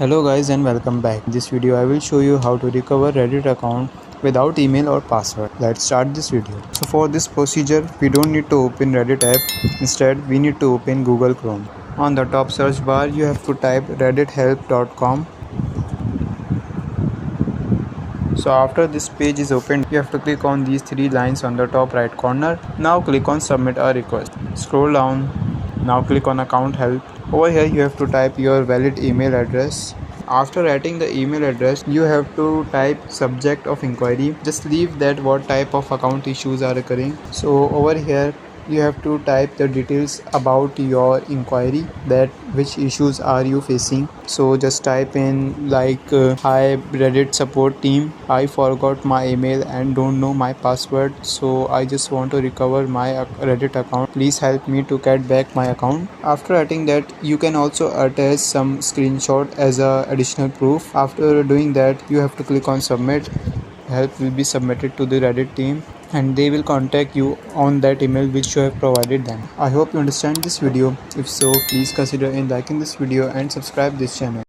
Hello guys and welcome back. In this video I will show you how to recover Reddit account without email or password. Let's start this video. So for this procedure we don't need to open Reddit app. Instead we need to open Google Chrome. On the top search bar you have to type reddithelp.com. So after this page is opened, you have to click on these three lines on the top right corner. Now click on submit a request. Scroll down. Now click on account help. Over here you have to type your valid email address. After writing the email address, you have to type subject of inquiry. Just leave that what type of account issues are occurring. So over here you have to type the details about your inquiry, that which issues are you facing. So just type in like hi Reddit support team, I forgot my email and don't know my password, so I just want to recover my Reddit account, please help me to get back my account. After writing that, you can also attach some screenshot as a additional proof. After doing that, you have to click on submit. Help will be submitted to the Reddit team and they will contact you on that email which you have provided them. I hope you understand this video. If so, please consider in liking this video and subscribe this channel.